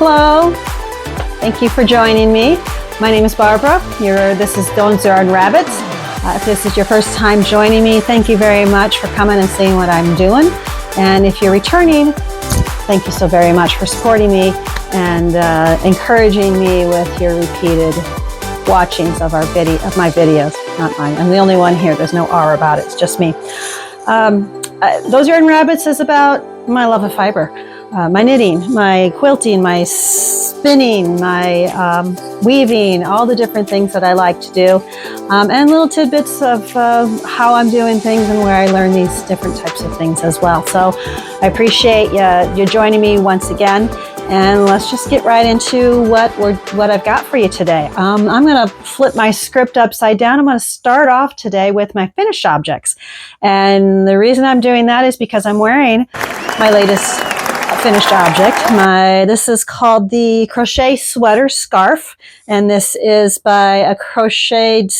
Hello, thank you for joining me. My name is Barbara. This is Don't Yarn Rabbits. If this is your first time joining me, thank you very much for coming and seeing what I'm doing. And if you're returning, thank you so very much for supporting me and encouraging me with your repeated watchings of my videos. Not mine. I'm the only one here. There's no R about it. It's just me. Those Yarn Rabbits is about my love of fiber. My knitting, my quilting, my spinning, my weaving, all the different things that I like to do, and little tidbits of how I'm doing things and where I learn these different types of things as well. So I appreciate you joining me once again, and let's just get right into what I've got for you today. I'm going to flip my script upside down. I'm going to start off today with my finished objects, and the reason I'm doing that is because I'm wearing my latest finished object. This is called the Crochet Sweater Scarf, and this is by a crocheted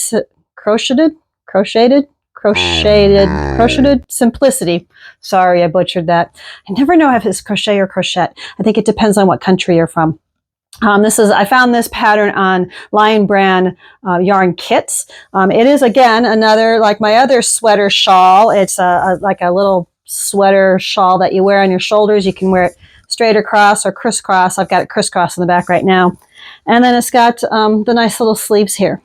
Simplicity. Sorry, I butchered that. I never know if it's crochet or crochet. I think it depends on what country you're from. I found this pattern on Lion Brand yarn kits. It is again another like my other sweater shawl. It's like a little sweater shawl that you wear on your shoulders. You can wear it straight across or crisscross. I've got it crisscross in the back right now. And then it's got the nice little sleeves here.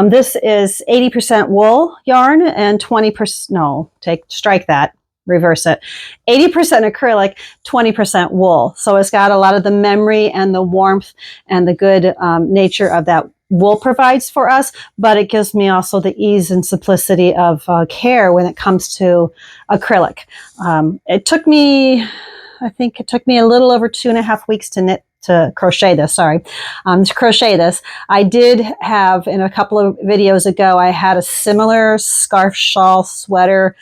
This is 80% wool yarn and 20%, strike that, reverse it. 80% acrylic, 20% wool. So it's got a lot of the memory and the warmth and the good nature of that wool provides for us, but it gives me also the ease and simplicity of care when it comes to acrylic. I think it took me a little over 2.5 weeks to crochet this, to crochet this. I did have, in a couple of videos ago, I had a similar scarf, shawl, sweater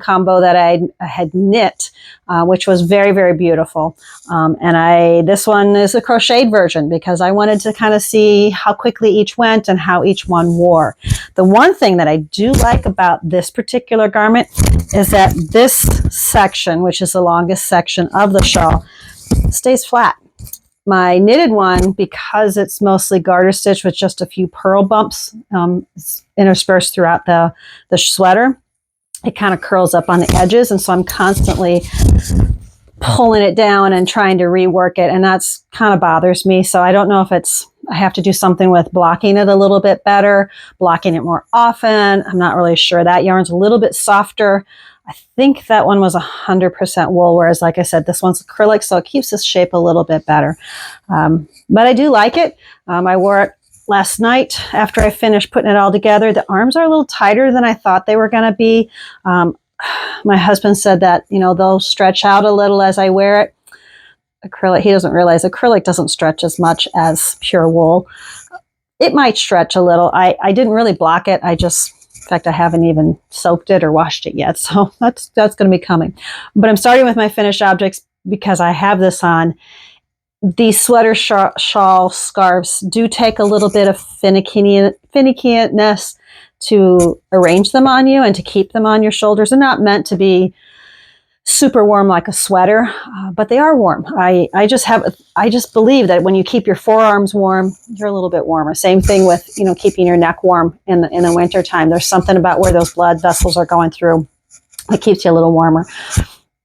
combo that I had knit, which was very, very beautiful. This one is a crocheted version because I wanted to kind of see how quickly each went and how each one wore. The one thing that I do like about this particular garment is that this section, which is the longest section of the shawl, stays flat. My knitted one, because it's mostly garter stitch with just a few purl bumps interspersed throughout the sweater, it kind of curls up on the edges, and so I'm constantly pulling it down and trying to rework it, and that's kind of bothers me. So I don't know if I have to do something with blocking it a little bit better, blocking it more often. I'm not really sure. That yarn's a little bit softer. I think that one was 100% wool, whereas like I said, this one's acrylic, so it keeps this shape a little bit better. But I do like it. I wore it last night after I finished putting it all together. The arms are a little tighter than I thought they were going to be. My husband said that, they'll stretch out a little as I wear it. Acrylic, he doesn't realize acrylic doesn't stretch as much as pure wool. It might stretch a little. I didn't really block it. In fact, I haven't even soaked it or washed it yet. So that's going to be coming. But I'm starting with my finished objects because I have this on. These sweater shawl scarves do take a little bit of finickiness to arrange them on you and to keep them on your shoulders. They're not meant to be super warm like a sweater, but they are warm. I just believe that when you keep your forearms warm, you're a little bit warmer. Same thing with keeping your neck warm in the winter time. There's something about where those blood vessels are going through that keeps you a little warmer.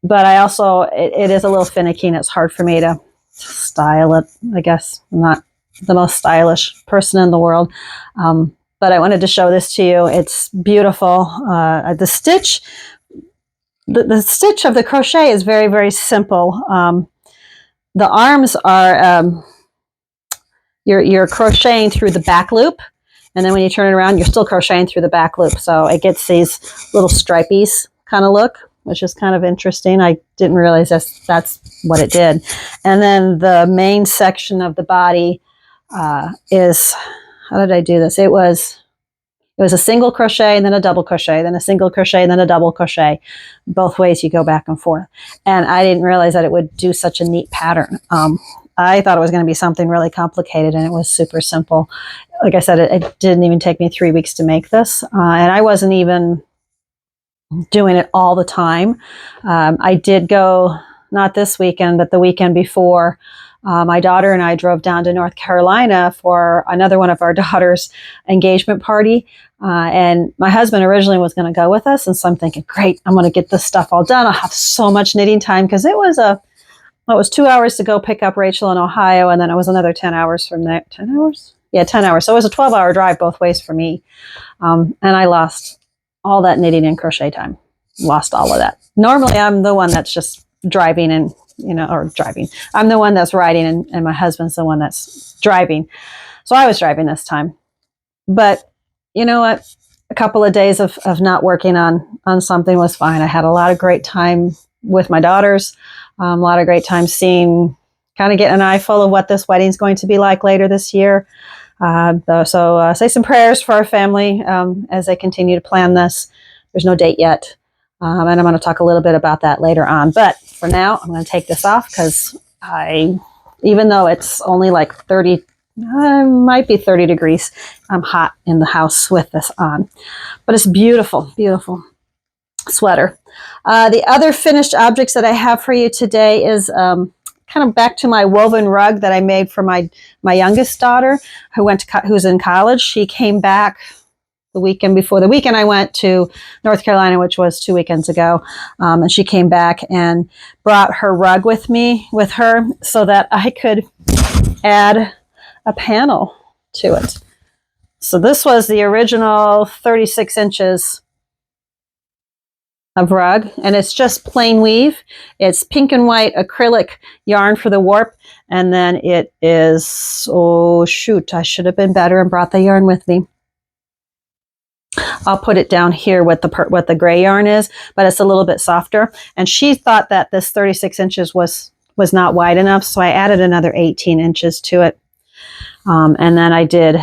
But I also it is a little finicky, and it's hard for me to style it. I guess I'm not the most stylish person in the world, but I wanted to show this to you. It's beautiful. The stitch of the crochet is very, very simple. The arms are you're crocheting through the back loop, and then when you turn it around, you're still crocheting through the back loop, so it gets these little stripies kind of look, which is kind of interesting. I didn't realize that's what it did. And then the main section of the body is, how did I do this? It was a single crochet and then a double crochet, then a single crochet and then a double crochet. Both ways you go back and forth. And I didn't realize that it would do such a neat pattern. I thought it was going to be something really complicated, and it was super simple. Like I said, it didn't even take me 3 weeks to make this. And I wasn't even doing it all the time. I did go, not this weekend, but the weekend before, My daughter and I drove down to North Carolina for another one of our daughter's engagement party. And my husband originally was going to go with us. And so I'm thinking, great, I'm going to get this stuff all done. I'll have so much knitting time, because it was 2 hours to go pick up Rachel in Ohio. And then it was another 10 hours from there. 10 hours? Yeah, 10 hours. So it was a 12-hour drive both ways for me. And I lost all that knitting and crochet time. Lost all of that. Normally, I'm the one that's just driving and, or driving. I'm the one that's riding, and my husband's the one that's driving. So I was driving this time. But you know what? A couple of days of not working on something was fine. I had a lot of great time with my daughters. A lot of great time seeing, kind of getting an eye full of what this wedding's going to be like later this year. So say some prayers for our family as they continue to plan this. There's no date yet. And I'm going to talk a little bit about that later on. But for now, I'm going to take this off, because even though it's only like 30, might be 30 degrees, I'm hot in the house with this on. But it's beautiful, beautiful sweater. The other finished objects that I have for you today is kind of back to my woven rug that I made for my youngest daughter, who's in college. She came back the weekend before the weekend I went to North Carolina, which was 2 weekends ago. And she came back and brought her rug with her so that I could add a panel to it. So this was the original 36 inches of rug, and it's just plain weave. It's pink and white acrylic yarn for the warp, and then it is, oh shoot, I should have been better and brought the yarn with me. I'll put it down here what the gray yarn is, but it's a little bit softer. And she thought that this 36 inches was not wide enough, so I added another 18 inches to it. And then I did,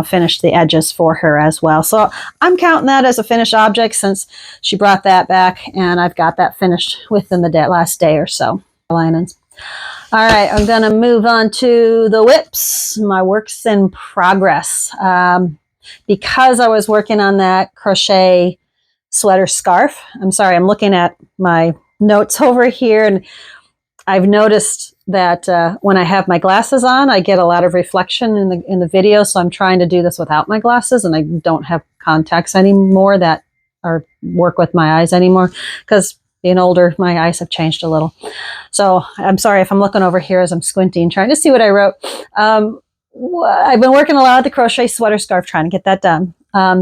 finish the edges for her as well. So I'm counting that as a finished object since she brought that back, and I've got that finished within the last day or so. Linings. All right, I'm going to move on to the whips, my works in progress. Because I was working on that crochet sweater scarf, I'm sorry, I'm looking at my notes over here, and I've noticed that when I have my glasses on, I get a lot of reflection in the video. So I'm trying to do this without my glasses, and I don't have contacts anymore that work with my eyes anymore, because being older, my eyes have changed a little. So I'm sorry if I'm looking over here as I'm squinting, trying to see what I wrote. I've been working a lot at the crochet sweater scarf, trying to get that done.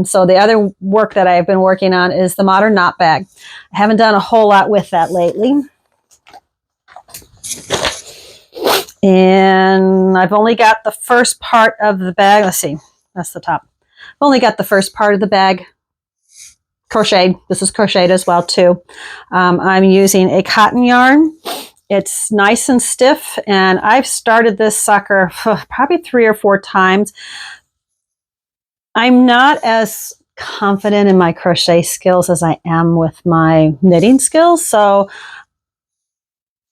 So the other work that I've been working on is the modern knot bag. I haven't done a whole lot with that lately. And I've only got the first part of the bag. Let's see, that's the top. I've only got the first part of the bag crocheted. This is crocheted as well too. I'm using a cotton yarn. It's nice and stiff, and I've started this sucker probably 3 or 4 times. I'm not as confident in my crochet skills as I am with my knitting skills. So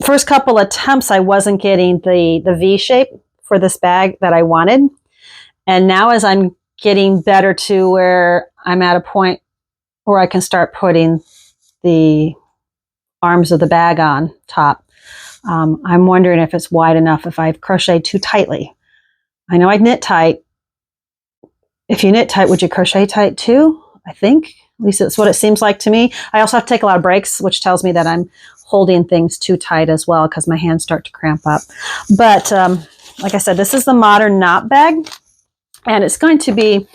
first couple attempts, I wasn't getting the V shape for this bag that I wanted. And now as I'm getting better to where I'm at a point where I can start putting the arms of the bag on top, I'm wondering if it's wide enough, if I've crocheted too tightly. I know I'd knit tight. If you knit tight, would you crochet tight too? I think, at least it's what it seems like to me. I also have to take a lot of breaks, which tells me that I'm holding things too tight as well, because my hands start to cramp up. But like I said, this is the modern knot bag, and it's going to be,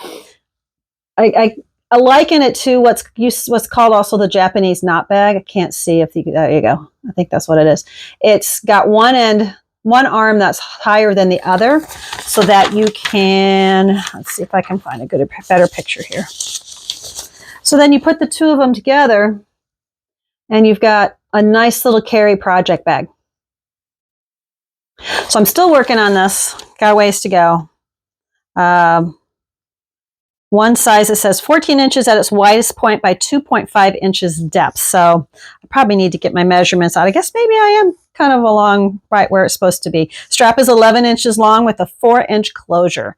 I liken it to what's called also the Japanese knot bag. I can't see if you, there you go. I think that's what it is. It's got one arm that's higher than the other, so that you can, let's see if I can find a better picture here. So then you put the two of them together, and you've got a nice little carry project bag. So I'm still working on this. Got a ways to go. One size, it says 14 inches at its widest point by 2.5 inches depth. So I probably need to get my measurements out. I guess maybe I am kind of along right where it's supposed to be. Strap is 11 inches long with a 4-inch closure.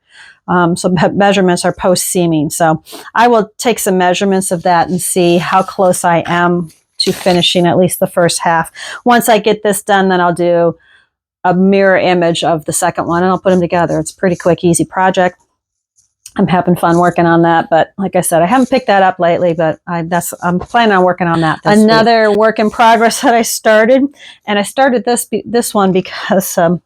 So measurements are post-seaming. So I will take some measurements of that and see how close I am to finishing at least the first half. Once I get this done, then I'll do a mirror image of the second one, and I'll put them together. It's a pretty quick, easy project. I'm having fun working on that, but like I said, I haven't picked that up lately, but I'm planning on working on that this Another week. Work in progress that I started, and I started this one because I don't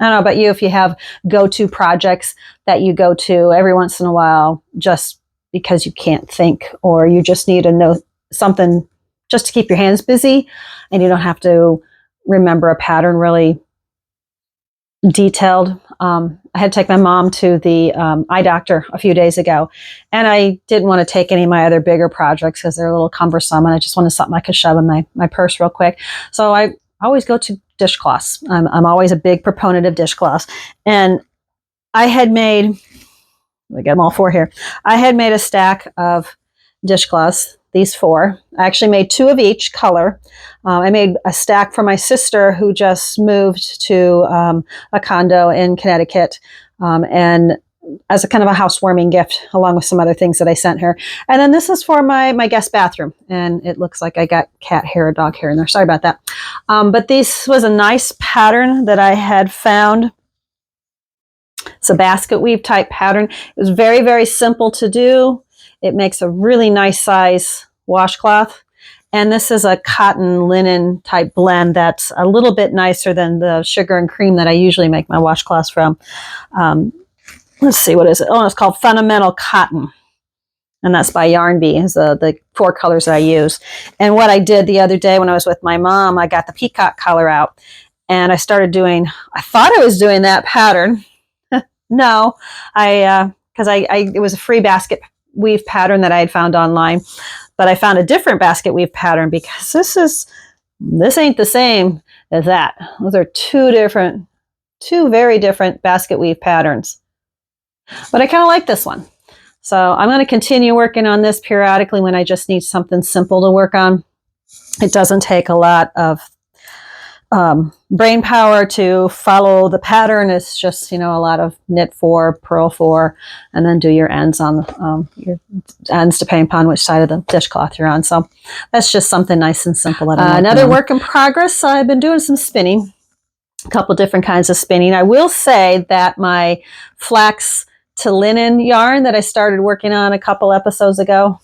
know about you, if you have go-to projects that you go to every once in a while just because you can't think, or you just need to know something just to keep your hands busy, and you don't have to remember a pattern really detailed. I had to take my mom to the eye doctor a few days ago, and I didn't want to take any of my other bigger projects because they're a little cumbersome, and I just wanted something I could shove in my purse real quick. So I always go to dishcloths. I'm always a big proponent of dishcloths, and I had made, I got them all four here. I had made a stack of dishcloths, these four. I actually made 2 of each color. I made a stack for my sister who just moved to a condo in Connecticut, and as a kind of a housewarming gift, along with some other things that I sent her. And then this is for my guest bathroom, and it looks like I got cat hair or dog hair in there. Sorry about that. But this was a nice pattern that I had found. It's a basket weave type pattern. It was very, very simple to do. It makes a really nice size washcloth. And this is a cotton linen type blend that's a little bit nicer than the sugar and cream that I usually make my washcloths from. Let's see, what is it? Oh, it's called Fundamental Cotton. And that's by Yarnbee, is the 4 colors that I use. And what I did the other day when I was with my mom, I got the peacock color out, and I started doing, I thought I was doing that pattern. No, because it was a free basket weave pattern that I had found online, but I found a different basket weave pattern because this ain't the same as that. Those are two very different basket weave patterns. But I kind of like this one. So I'm going to continue working on this periodically when I just need something simple to work on. It doesn't take a lot of brain power to follow the pattern. It's just, a lot of knit 4, purl 4, and then do your ends on your ends depending upon which side of the dishcloth you're on. So that's just something nice and simple. Another work in progress. I've been doing some spinning, a couple different kinds of spinning. I will say that my flax to linen yarn that I started working on a couple episodes ago,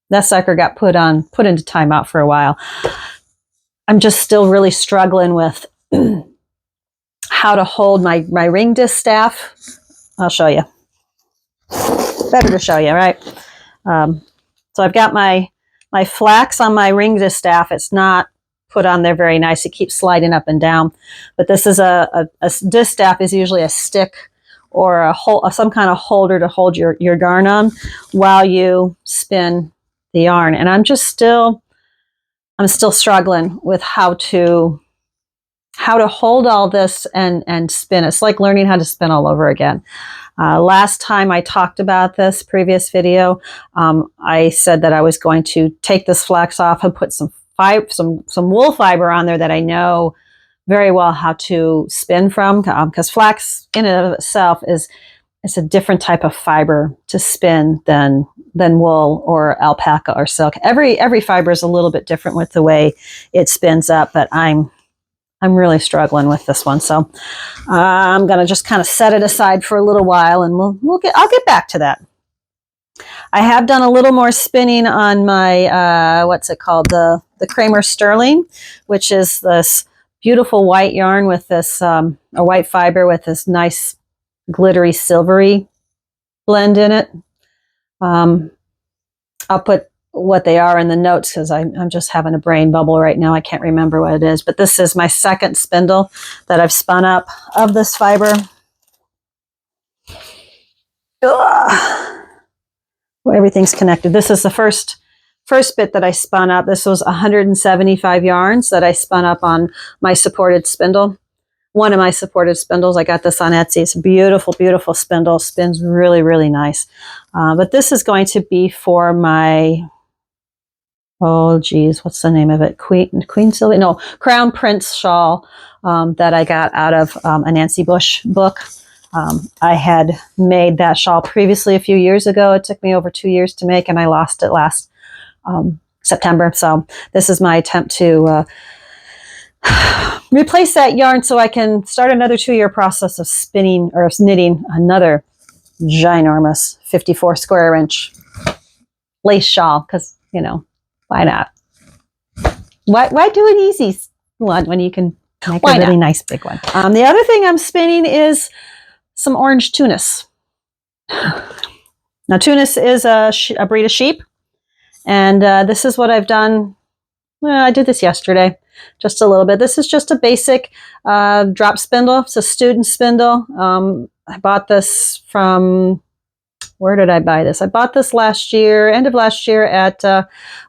that sucker got put into timeout for a while. I'm just still really struggling with how to hold my ring distaff. I'll show you. Better to show you, right? So I've got my flax on my ring distaff. It's not put on there very nice. It keeps sliding up and down. But this is a distaff is usually a stick or some kind of holder to hold your yarn on while you spin the yarn. And I'm still struggling with how to hold all this and spin. It's like learning how to spin all over again. Last time I talked about this previous video, I said that I was going to take this flax off and put some wool fiber on there that I know very well how to spin from, because flax in and of itself it's a different type of fiber to spin than wool or alpaca or silk. Every fiber is a little bit different with the way it spins up, but I'm really struggling with this one. So I'm going to just kind of set it aside for a little while, and I'll get back to that. I have done a little more spinning on my what's it called, the Kraemer Sterling, which is this beautiful white yarn with this a white fiber with this nice glittery silvery blend in it. I'll put what they are in the notes because I'm just having a brain bubble right now. I can't remember what it is, but this is my second spindle that I've spun up of this fiber. Ugh. Well, everything's connected. This is the first bit that I spun up. This was 175 yarns that I spun up on my supported spindle. One of my supported spindles. I got this on Etsy. It's a beautiful, beautiful spindle. Spins really, really nice. But this is going to be for my, oh geez, what's the name of it? Queen Sylvia? No, Crown Prince shawl that I got out of a Nancy Bush book. I had made that shawl previously a few years ago. It took me over 2 years to make, and I lost it last September. So this is my attempt to replace that yarn so I can start another 2-year process of spinning or knitting another ginormous 54 square inch lace shawl, because, you know, why not? Why do an easy one when you can make a really nice big one? The other thing I'm spinning is some orange Tunis. Now, Tunis is a breed of sheep, and this is what I've done. Well, I did this yesterday, just a little bit. This is just a basic drop spindle. It's a student spindle. I bought this from, where did I buy this? I bought this last year, end of last year, at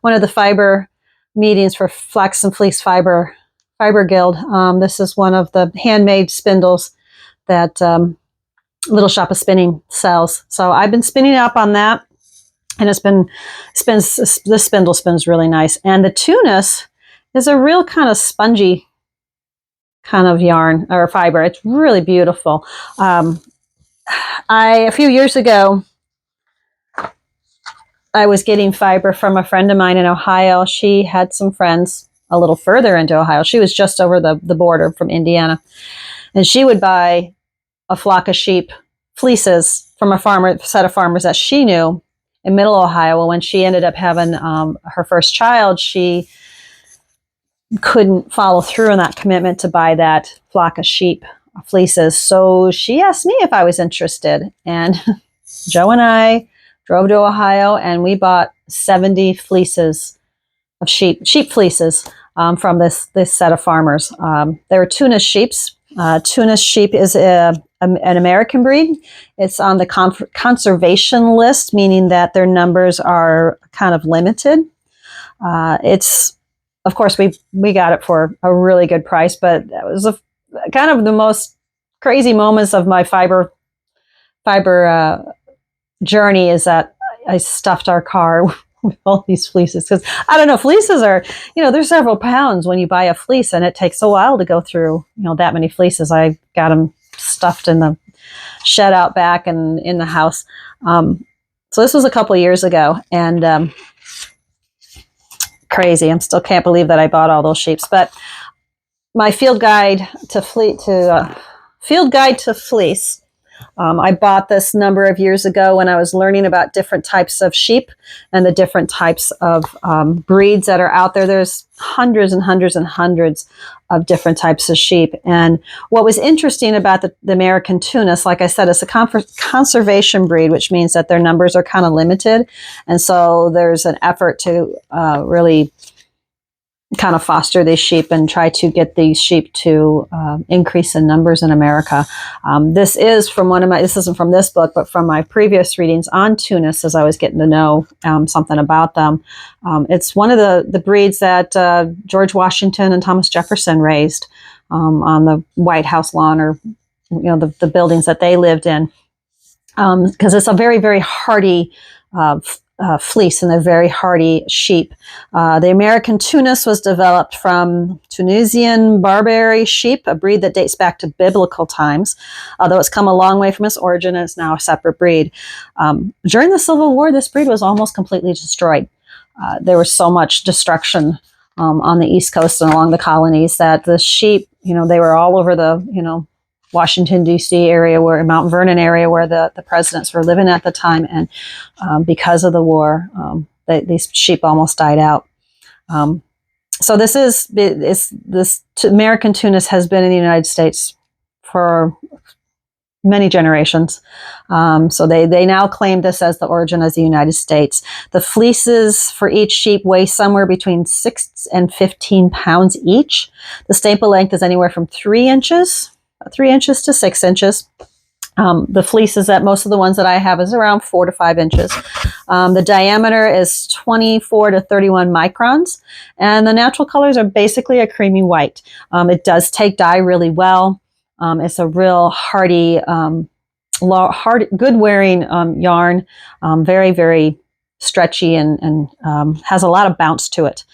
one of the fiber meetings for Flax and Fleece Fiber Guild. This is one of the handmade spindles that Little Shop of Spinning sells. So I've been spinning up on that, and this spindle spins really nice. And the Tunis is a real kind of spongy kind of yarn or fiber. It's really beautiful. A few years ago, I was getting fiber from a friend of mine in Ohio. She had some friends a little further into Ohio. She was just over the border from Indiana. And she would buy a flock of sheep fleeces from a set of farmers that she knew in Middle Ohio. Well, when she ended up having her first child, she couldn't follow through on that commitment to buy that flock of sheep fleeces. So she asked me if I was interested. And Joe and I drove to Ohio, and we bought 70 fleeces of sheep fleeces from this set of farmers. They were Tunis sheeps. Tunis sheep is an American breed. It's on the conservation list, meaning that their numbers are kind of limited. It's, of course, we got it for a really good price, but that was kind of the most crazy moments of my fiber journey, is that I stuffed our car with all these fleeces, because I don't know, fleeces are, they're several pounds when you buy a fleece, and it takes a while to go through, that many fleeces. I got them stuffed in the shed out back and in the house. So this was a couple of years ago, and crazy. I still can't believe that I bought all those sheeps. But my field guide to fleece. I bought this number of years ago when I was learning about different types of sheep and the different types of breeds that are out there. There's hundreds and hundreds and hundreds of different types of sheep. And what was interesting about the American Tunis, like I said, it's a conservation breed, which means that their numbers are kind of limited. And so there's an effort to really kind of foster these sheep and try to get these sheep to increase in numbers in America. This is from this isn't from this book, but from my previous readings on Tunis, as I was getting to know something about them. It's one of the breeds that George Washington and Thomas Jefferson raised on the White House lawn, or the buildings that they lived in, because it's a very, very hardy fleece, and they're very hardy sheep. The American Tunis was developed from Tunisian Barbary sheep, a breed that dates back to biblical times, although it's come a long way from its origin and is now a separate breed. During the Civil War, this breed was almost completely destroyed. There was so much destruction on the East Coast and along the colonies that the sheep, they were all over the, Washington, D.C. area, where Mount Vernon area, where the presidents were living at the time. And because of the war, these sheep almost died out. So this American Tunis has been in the United States for many generations. So they now claim this as the origin of the United States. The fleeces for each sheep weigh somewhere between 6 and 15 pounds each. The staple length is anywhere from 3 inches to 6 inches. The fleeces, that most of the ones that I have, is around 4 to 5 inches. The diameter is 24 to 31 microns, and the natural colors are basically a creamy white. It does take dye really well. It's a real hardy, good wearing yarn, very, very stretchy, and has a lot of bounce to it.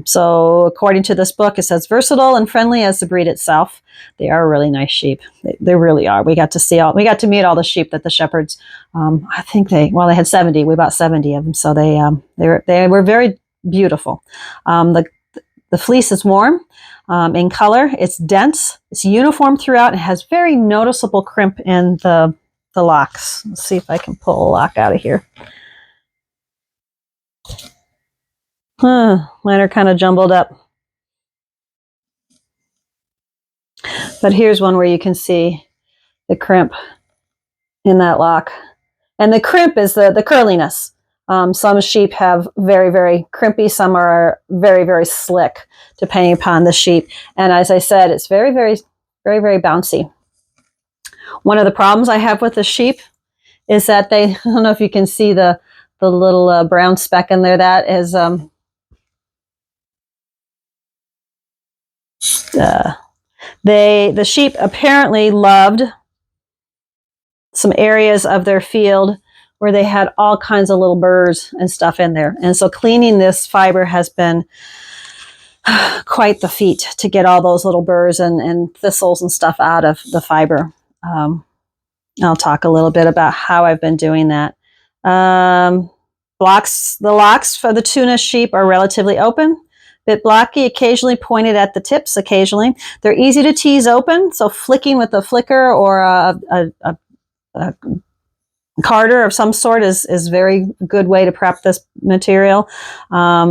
So according to this book, it says versatile and friendly as the breed itself. They are really nice sheep. They really are. We got to meet all the sheep that the shepherds, I think they had 70. We bought 70 of them. So they were very beautiful. The fleece is warm. in color. It's dense, it's uniform throughout, and has very noticeable crimp in the locks. Let's see if I can pull a lock out of here. Mine are kind of jumbled up. But here's one where you can see the crimp in that lock. And the crimp is the curliness. Some sheep have very, very crimpy. Some are very, very slick, depending upon the sheep. And as I said, it's very, very, very, very bouncy. One of the problems I have with the sheep is that they, I don't know if you can see the little brown speck in there. That is the sheep apparently loved some areas of their field where they had all kinds of little burrs and stuff in there. And so cleaning this fiber has been quite the feat to get all those little burrs and thistles and stuff out of the fiber. I'll talk a little bit about how I've been doing that. The locks for the Tunis sheep are relatively open, bit blocky, occasionally pointed at the tips occasionally. They're easy to tease open, so flicking with a flicker or a carder of some sort is a very good way to prep this material.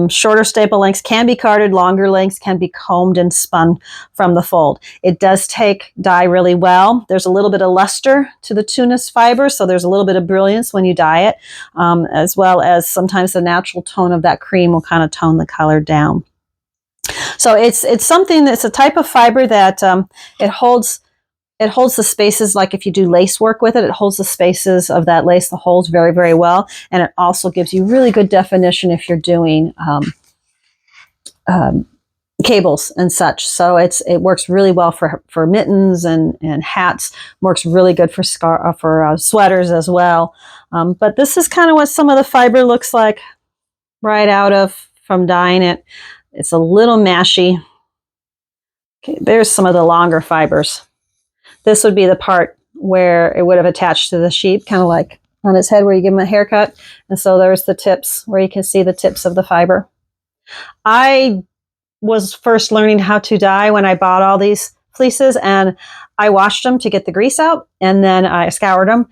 Shorter staple lengths can be carded, longer lengths can be combed and spun from the fold. It does take dye really well. There's a little bit of luster to the Tunis fiber, so there's a little bit of brilliance when you dye it, as well as sometimes the natural tone of that cream will kind of tone the color down. So it's something that's a type of fiber that it holds the spaces, like if you do lace work with it, it holds the spaces of that lace, the holes very, very well. And it also gives you really good definition if you're doing cables and such. So it works really well for mittens and hats, works really good for sweaters as well. But this is kind of what some of the fiber looks like right out of from dyeing it. It's a little mashy. Okay, there's some of the longer fibers. This would be the part where it would have attached to the sheep, kind of like on his head where you give him a haircut. And so there's the tips where you can see the tips of the fiber. I was first learning how to dye when I bought all these fleeces, and I washed them to get the grease out, and then I scoured them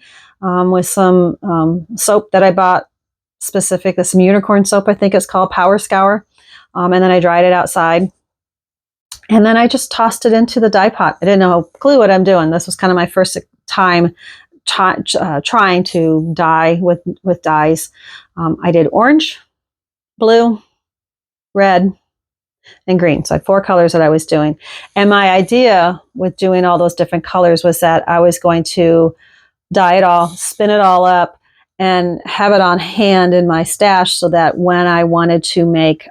with some soap that I bought specific, some unicorn soap, I think it's called, Power Scour. And then I dried it outside. And then I just tossed it into the dye pot. I didn't know a clue what I'm doing. This was kind of my first time trying to dye with dyes. I did orange, blue, red, and green. So I had 4 colors that I was doing. And my idea with doing all those different colors was that I was going to dye it all, spin it all up, and have it on hand in my stash so that when I wanted to make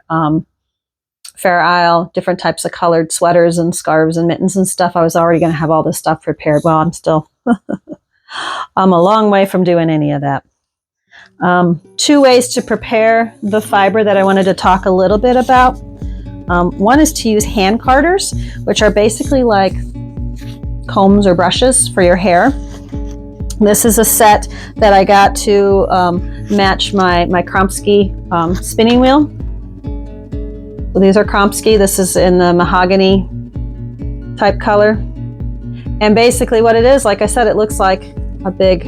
Fair Isle, different types of colored sweaters and scarves and mittens and stuff, I was already going to have all this stuff prepared. Well, I'm still, I'm a long way from doing any of that. 2 ways to prepare the fiber that I wanted to talk a little bit about. One is to use hand carders, which are basically like combs or brushes for your hair. This is a set that I got to match my Kromski spinning wheel. So these are Kromski. This is in the mahogany type color. And basically what it is, like I said, it looks like a big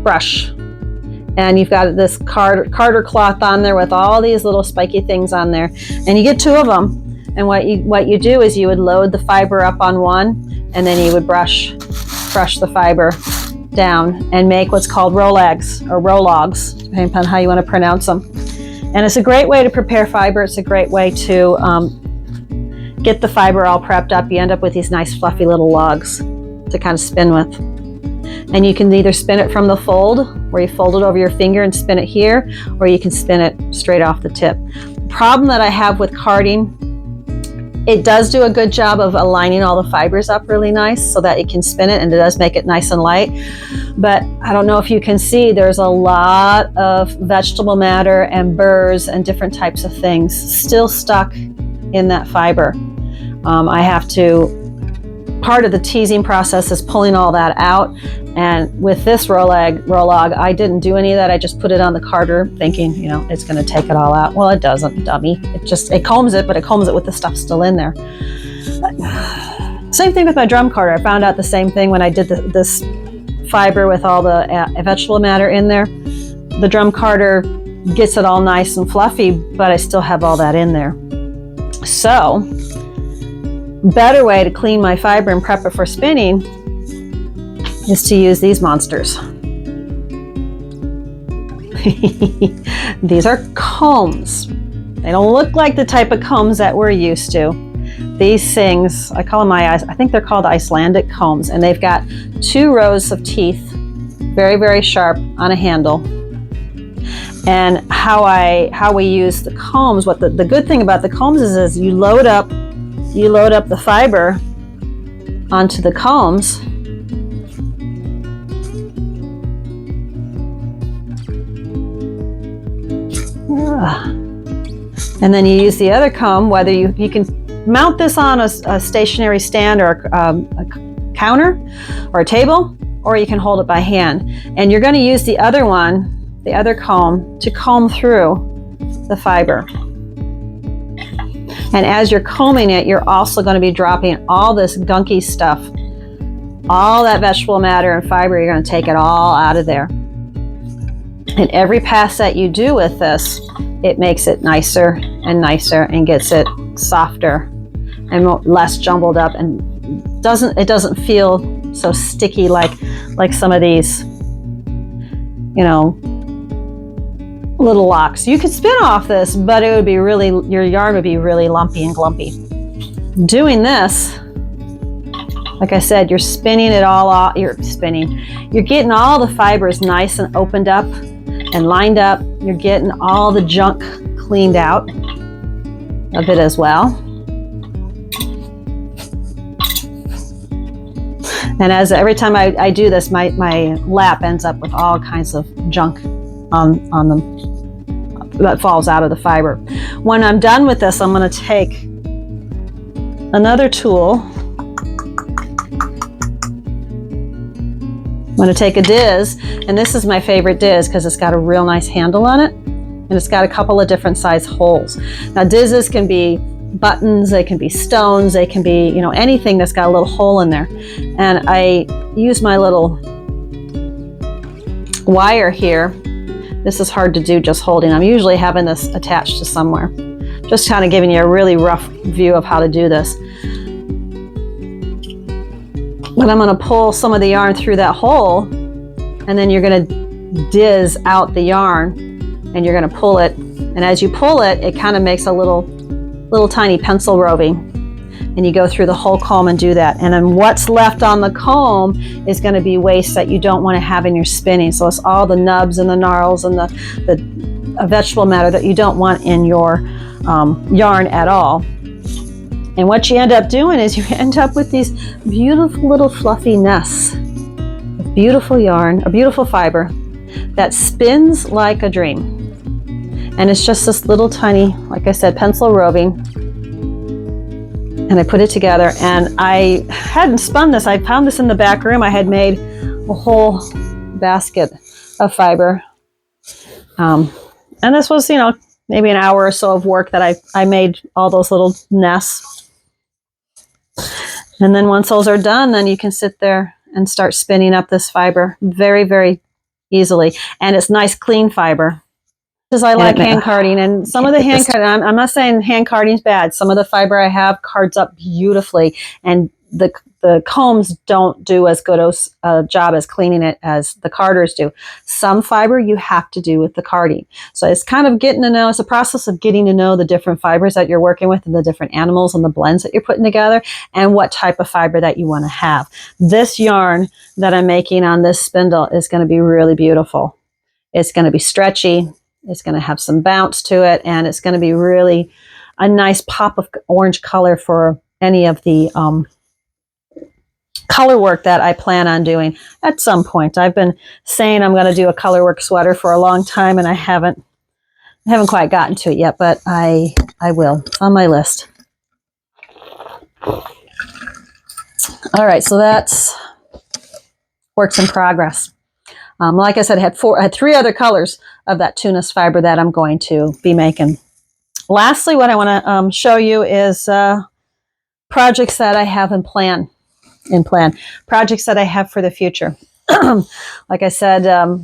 brush. And you've got this carder cloth on there with all these little spiky things on there. And you get 2 of them. And what you do is you would load the fiber up on one, and then you would brush the fiber down and make what's called rolags or rologs, depending upon how you want to pronounce them. And it's a great way to prepare fiber. It's a great way to get the fiber all prepped up. You end up with these nice fluffy little logs to kind of spin with. And you can either spin it from the fold, where you fold it over your finger and spin it here, or you can spin it straight off the tip. The problem that I have with carding, it does do a good job of aligning all the fibers up really nice so that you can spin it, and it does make it nice and light. But I don't know if you can see, there's a lot of vegetable matter and burrs and different types of things still stuck in that fiber. I have to part of the teasing process is pulling all that out. And with this row log, I didn't do any of that. I just put it on the carder thinking, you know, it's going to take it all out. Well, it doesn't, dummy. It combs it, but it combs it with the stuff still in there. Same thing with my drum carder. I found out the same thing when I did this fiber with all the vegetable matter in there. The drum carder gets it all nice and fluffy, but I still have all that in there. So, better way to clean my fiber and prep it for spinning is to use these monsters. These are combs. They don't look like the type of combs that we're used to. These things, I call them I think they're called Icelandic combs, and they've got 2 rows of teeth, very, very sharp on a handle. And how we use the combs, what the good thing about the combs is you load up the fiber onto the combs, and then you use the other comb, whether you can mount this on a stationary stand or a counter or a table, or you can hold it by hand. And you're going to use the other comb, to comb through the fiber. And as you're combing it, you're also going to be dropping all this gunky stuff, all that vegetable matter and fiber. You're going to take it all out of there. And every pass that you do with this, it makes it nicer and nicer and gets it softer and less jumbled up, and it doesn't feel so sticky like some of these, you know, little locks. You could spin off this, but it would be your yarn would be really lumpy and glumpy. Doing this, like I said, you're spinning it all off. You're getting all the fibers nice and opened up and lined up. You're getting all the junk cleaned out of it as well. And every time I do this, my lap ends up with all kinds of junk on them that falls out of the fiber. When I'm done with this, I'm going to take another tool. I'm going to take a diz, and this is my favorite diz because it's got a real nice handle on it, and it's got a couple of different size holes. Now dizzes can be buttons, they can be stones, they can be, you know, anything that's got a little hole in there. And I use my little wire here. This is hard to do just holding. I'm usually having this attached to somewhere. Just kind of giving you a really rough view of how to do this. But I'm going to pull some of the yarn through that hole, and then you're going to diz out the yarn, and you're going to pull it. And as you pull it, it kind of makes a little tiny pencil roving. And you go through the whole comb and do that. And then what's left on the comb is going to be waste that you don't want to have in your spinning. So it's all the nubs and the gnarls and the vegetable matter that you don't want in your yarn at all. And what you end up doing is you end up with these beautiful little fluffy nests of beautiful yarn, a beautiful fiber that spins like a dream. And it's just this little tiny, like I said, pencil roving. And I put it together, and I hadn't spun this. I found this in the back room. I had made a whole basket of fiber. And this was, you know, maybe an hour or so of work that I made all those little nests. And then once those are done, then you can sit there and start spinning up this fiber very, very easily. And it's nice, clean fiber. Because I like hand carding, and some of the hand carding, I'm not saying hand carding is bad. Some of the fiber I have cards up beautifully, and the combs don't do as good a job as cleaning it as the carders do. Some fiber you have to do with the carding. So it's kind of getting to know, it's a process of getting to know the different fibers that you're working with and the different animals and the blends that you're putting together and what type of fiber that you want to have. This yarn that I'm making on this spindle is going to be really beautiful. It's going to be stretchy. It's going to have some bounce to it, and it's going to be really a nice pop of orange color for any of the color work that I plan on doing at some point. I've been saying I'm going to do a color work sweater for a long time, and I haven't quite gotten to it yet, but I will. It's on my list. All right, so that's works in progress. Like I said, I had 3 other colors of that Tunis fiber that I'm going to be making. Lastly, what I want to show you is projects that I have in plan. Projects that I have for the future. Like I said,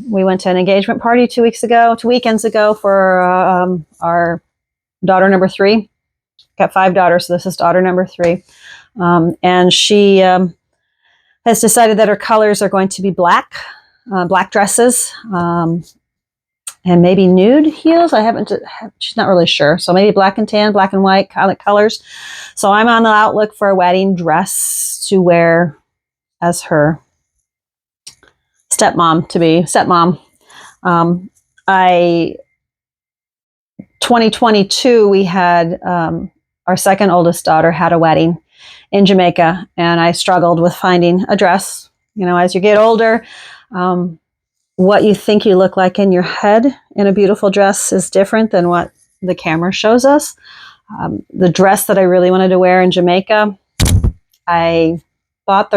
we went to an engagement party 2 weekends ago for our daughter number 3. Got 5 daughters, so this is daughter number 3. And she has decided that her colors are going to be black dresses, and maybe nude heels. She's not really sure. So maybe black and tan, black and white colors. So I'm on the outlook for a wedding dress to wear as her stepmom. 2022, we had our second oldest daughter had a wedding in Jamaica, and I struggled with finding a dress. You know, as you get older, what you think you look like in your head in a beautiful dress is different than what the camera shows us. The dress that I really wanted to wear in Jamaica, I bought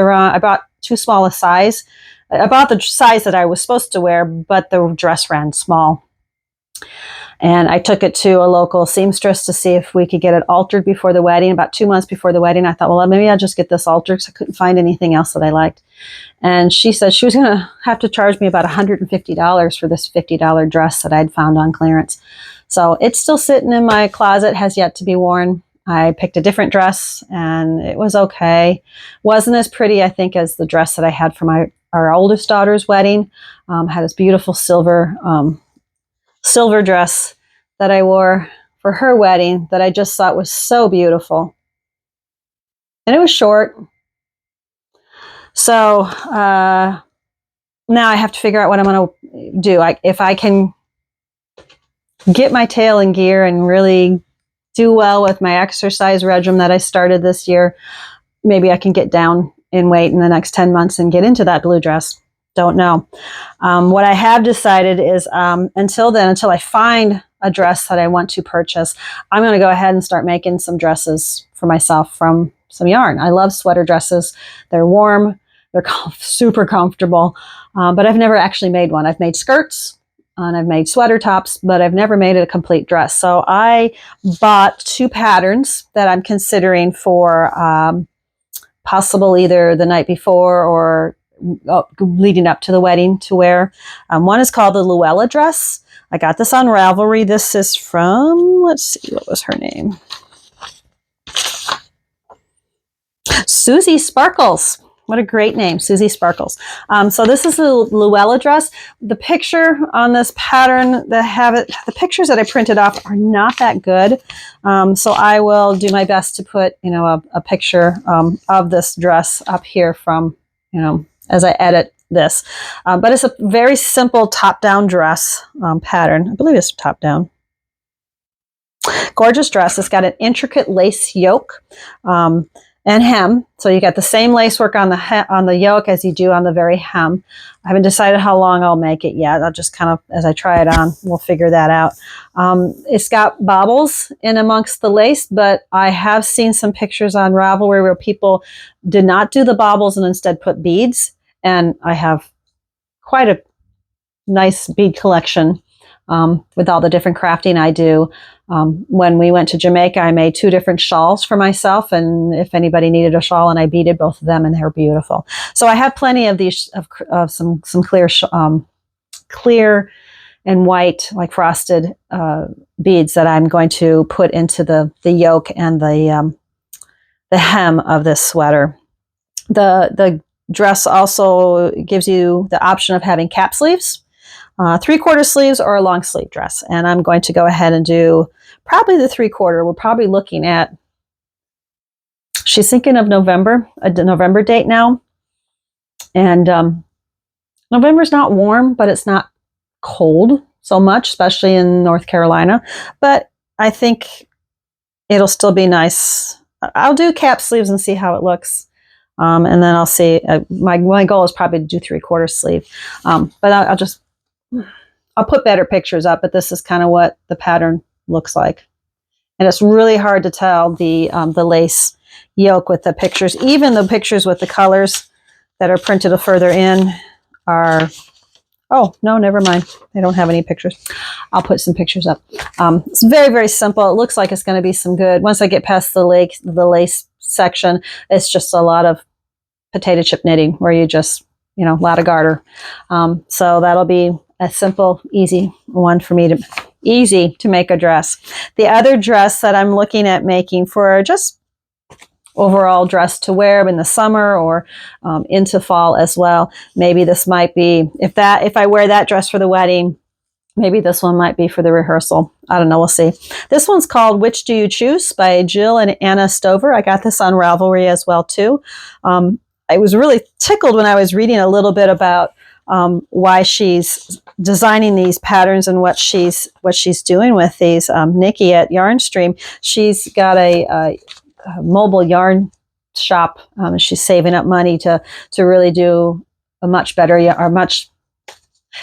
too small a size. I bought the size that I was supposed to wear, but the dress ran small. And I took it to a local seamstress to see if we could get it altered before the wedding. About 2 months before the wedding, I thought, well, maybe I'll just get this altered because I couldn't find anything else that I liked. And she said she was going to have to charge me about $150 for this $50 dress that I'd found on clearance. So it's still sitting in my closet, has yet to be worn. I picked a different dress and it was okay. Wasn't as pretty, I think, as the dress that I had for our oldest daughter's wedding. Had this beautiful silver dress that I wore for her wedding that I just thought was so beautiful. And it was short. So now I have to figure out what I'm going to do. If I can get my tail in gear and really do well with my exercise regimen that I started this year, maybe I can get down in weight in the next 10 months and get into that blue dress. Don't know. What I have decided is until I find a dress that I want to purchase, I'm going to go ahead and start making some dresses for myself from some yarn. I love sweater dresses. They're warm. They're super comfortable. But I've never actually made one. I've made skirts and I've made sweater tops, but I've never made it a complete dress. So I bought 2 patterns that I'm considering for possible either the night before or leading up to the wedding to wear. One is called the Luella dress. I got this on Ravelry. This is from, let's see, what was her name? Susie Sparkles. What a great name, Susie Sparkles. So this is the Luella dress. The picture on this pattern the pictures that I printed off are not that good. So I will do my best to put, a picture of this dress up here from, as I edit this. But it's a very simple top-down dress pattern. I believe it's top-down. Gorgeous dress. It's got an intricate lace yoke and hem. So you got the same lace work on the yoke as you do on the very hem. I haven't decided how long I'll make it yet. I'll just kind of, as I try it on, we'll figure that out. It's got baubles in amongst the lace, but I have seen some pictures on Ravelry where people did not do the baubles and instead put beads. And I have quite a nice bead collection with all the different crafting I do. When we went to Jamaica, I made 2 different shawls for myself, and if anybody needed a shawl, and I beaded both of them, and they're beautiful. So I have plenty of these of some clear and white, like frosted beads that I'm going to put into the yoke and the hem of this sweater. The dress also gives you the option of having cap sleeves, 3/4 sleeves, or a long sleeve dress. And I'm going to go ahead and do probably the 3/4. We're probably looking at, she's thinking of November, a November date now. And November's not warm, but it's not cold so much, especially in North Carolina. But I think it'll still be nice. I'll do cap sleeves and see how it looks. And then I'll see, my goal is probably to do 3/4 sleeve. But I'll put better pictures up, but this is kind of what the pattern looks like. And it's really hard to tell the lace yoke with the pictures. Even the pictures with the colors that are printed further in are, oh, no, never mind. They don't have any pictures. I'll put some pictures up. It's very, very simple. It looks like it's going to be some good. Once I get past the lace section, it's just a lot of potato chip knitting where you just, you know, a lot of garter. So that'll be a simple, easy one for me easy to make a dress. The other dress that I'm looking at making for just overall dress to wear in the summer or into fall as well. Maybe this might be, if I wear that dress for the wedding, maybe this one might be for the rehearsal. I don't know. We'll see. This one's called Which Do You Choose by Jill and Anna Stover. I got this on Ravelry as well too. I was really tickled when I was reading a little bit about why she's designing these patterns and what she's doing with these. Nikki at Yarnstream, she's got a mobile yarn shop. She's saving up money to really do a much better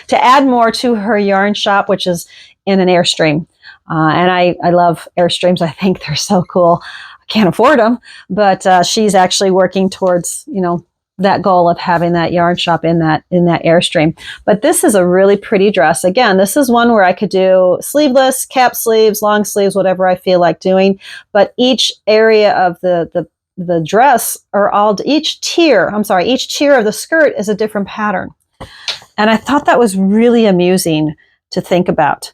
to add more to her yarn shop, which is in an Airstream. And I love Airstreams. I think they're so cool. I can't afford them, but she's actually working towards, you know, that goal of having that yarn shop in that Airstream. But this is a really pretty dress. Again, this is one where I could do sleeveless, cap sleeves, long sleeves, whatever I feel like doing. But each area of the dress, or each tier of the skirt is a different pattern. And I thought that was really amusing to think about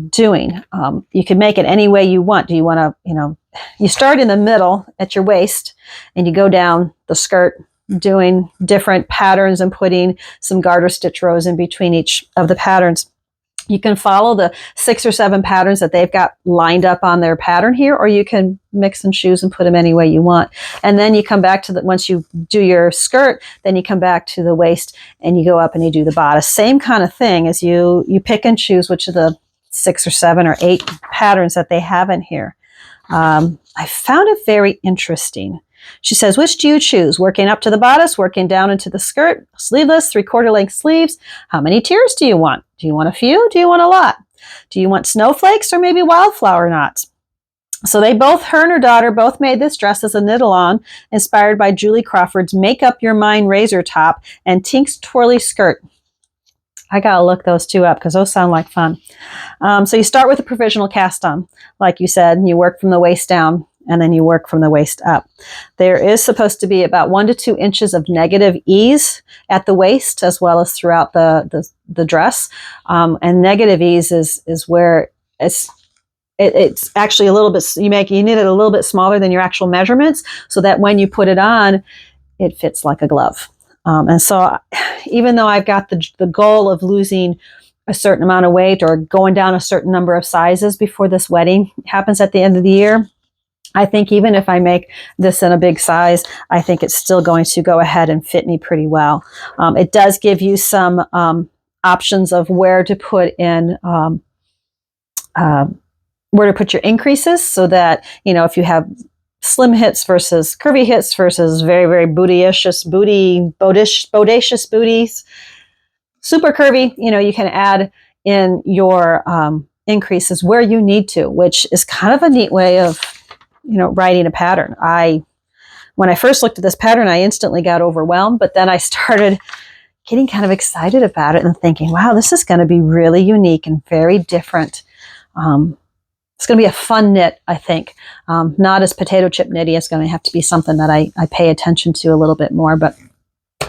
doing. You can make it any way you want. Do you want to, you know, you start in the middle at your waist and you go down the skirt, doing different patterns and putting some garter stitch rows in between each of the patterns. You can follow the 6 or 7 patterns that they've got lined up on their pattern here, or you can mix and choose and put them any way you want. And then you come back to once you do your skirt, then you come back to the waist and you go up and you do the bodice. Same kind of thing as you pick and choose which of the 6 or 7 or 8 patterns that they have in here. I found it very interesting. She says, which do you choose? Working up to the bodice, working down into the skirt, sleeveless, 3/4 length sleeves. How many tiers do you want? Do you want a few? Do you want a lot? Do you want snowflakes or maybe wildflower knots? So her and her daughter both made this dress as a knit-along, inspired by Julie Crawford's Make Up Your Mind razor top and Tink's twirly skirt. I gotta look those two up because those sound like fun. So you start with a provisional cast on, like you said, and you work from the waist down, and then you work from the waist up. There is supposed to be about 1 to 2 inches of negative ease at the waist as well as throughout the dress. And negative ease is where it's actually a little bit, you knit it a little bit smaller than your actual measurements so that when you put it on, it fits like a glove. And so even though I've got the goal of losing a certain amount of weight or going down a certain number of sizes before this wedding happens at the end of the year, I think even if I make this in a big size, I think it's still going to go ahead and fit me pretty well. It does give you some options of where to put in, where to put your increases so that, you know, if you have slim hits versus curvy hits versus very, very bodacious booties, super curvy, you know, you can add in your increases where you need to, which is kind of a neat way of, you know, writing a pattern. When I first looked at this pattern, I instantly got overwhelmed, but then I started getting kind of excited about it and thinking, wow, this is going to be really unique and very different. It's going to be a fun knit, I think. Not as potato chip knitty. It's going to have to be something that I pay attention to a little bit more, but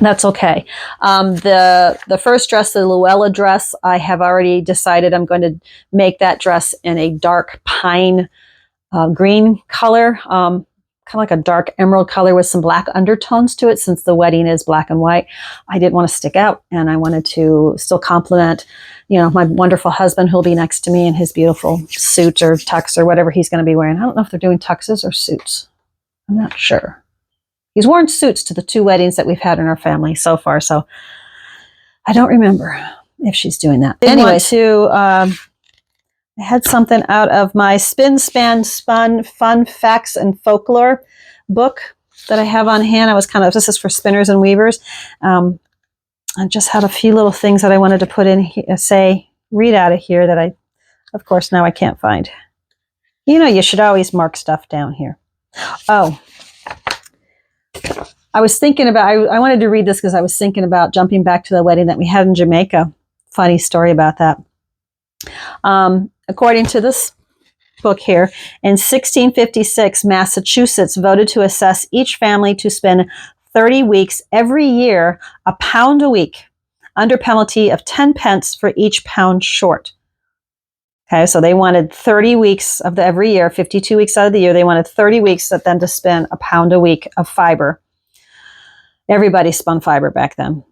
that's okay. The first dress, the Luella dress, I have already decided I'm going to make that dress in a dark pine green color, kind of like a dark emerald color with some black undertones to it, since the wedding is black and white. I didn't want to stick out, and I wanted to still complement, you know, my wonderful husband who'll be next to me in his beautiful suit or tux or whatever he's going to be wearing. I don't know if they're doing tuxes or suits. I'm not sure. He's worn suits to the 2 weddings that we've had in our family so far, so I don't remember if she's doing that. Anyway, I had something out of my Spin Span Spun Fun Facts and Folklore book that I have on hand. This is for spinners and weavers. I just had a few little things that I wanted to put in here, read out of here that of course, now I can't find. You know, you should always mark stuff down here. Oh, I was thinking about, I wanted to read this because I was thinking about jumping back to the wedding that we had in Jamaica. Funny story about that. According to this book here, in 1656, Massachusetts voted to assess each family to spend 30 weeks every year, £1 a week, under penalty of 10 pence for each pound short. Okay, so they wanted 30 weeks of every year, 52 weeks out of the year, they wanted 30 weeks then to spend £1 a week of fiber. Everybody spun fiber back then.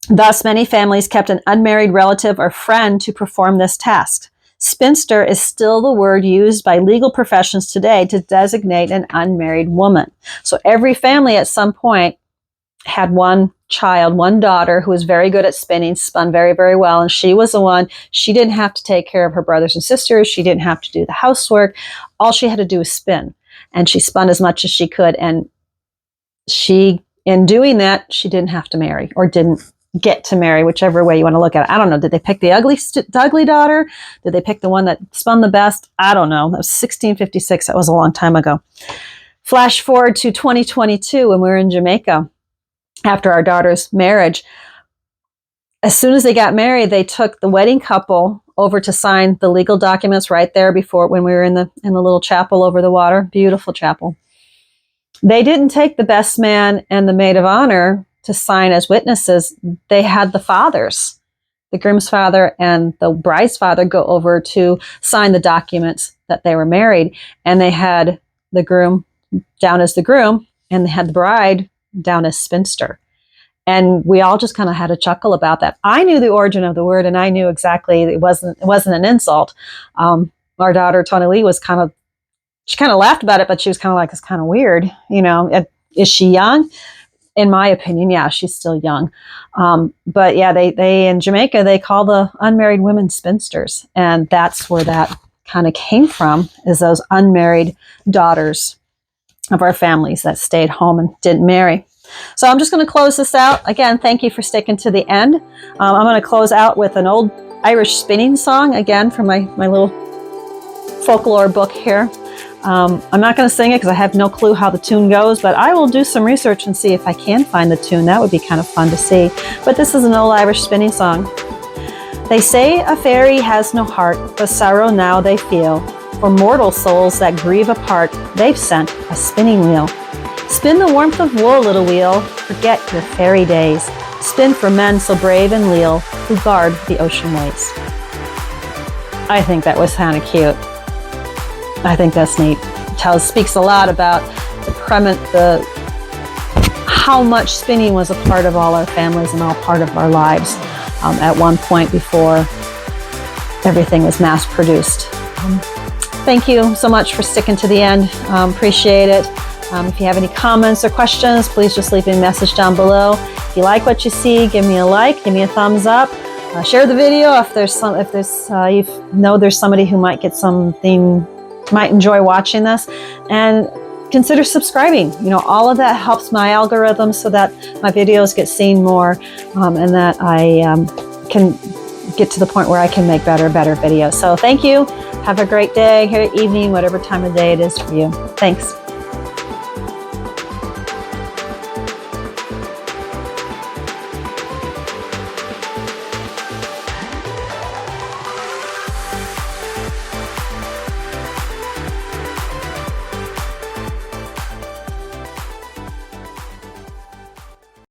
Thus, many families kept an unmarried relative or friend to perform this task. Spinster is still the word used by legal professions today to designate an unmarried woman. So every family at some point had one child, one daughter who was very good at spinning, spun very, very well. And she was the one, she didn't have to take care of her brothers and sisters. She didn't have to do the housework. All she had to do was spin. And she spun as much as she could. And in doing that, she didn't have to marry, or didn't get to marry, whichever way you want to look at it. I don't know. Did they pick the ugly daughter? Did they pick the one that spun the best? I don't know. That was 1656. That was a long time ago. Flash forward to 2022 when we were in Jamaica after our daughter's marriage. As soon as they got married, they took the wedding couple over to sign the legal documents right there when we were in the little chapel over the water. Beautiful chapel. They didn't take the best man and the maid of honor to sign as witnesses. They had the fathers, the groom's father and the bride's father, go over to sign the documents that they were married. And they had the groom down as the groom, and they had the bride down as spinster. And we all just kind of had a chuckle about that. I knew the origin of the word, and I knew exactly it wasn't an insult. Our daughter, Tony Lee, she kind of laughed about it, but she was kind of like, it's kind of weird. Is she young? In my opinion, yeah, she's still young. But yeah, they in Jamaica, they call the unmarried women spinsters. And that's where that kind of came from, is those unmarried daughters of our families that stayed home and didn't marry. So I'm just going to close this out. Again, thank you for sticking to the end. I'm going to close out with an old Irish spinning song, again, from my little folklore book here. I'm not going to sing it because I have no clue how the tune goes, but I will do some research and see if I can find the tune. That would be kind of fun to see. But this is an old Irish spinning song. They say a fairy has no heart, but sorrow now they feel. For mortal souls that grieve apart, they've sent a spinning wheel. Spin the warmth of wool, little wheel, forget your fairy days. Spin for men so brave and leal, who guard the ocean ways. I think that was kind of cute. I think that's neat. It speaks a lot about how much spinning was a part of all our families and all part of our lives at one point before everything was mass produced. Thank you so much for sticking to the end. Appreciate it. If you have any comments or questions, please just leave me a message down below. If you like what you see, give me a like, give me a thumbs up. Share the video if there's somebody who might enjoy watching this, and consider subscribing. All of that helps my algorithm so that my videos get seen more, and that I can get to the point where I can make better videos. So thank you. Have a great day, evening, whatever time of day it is for you. Thanks.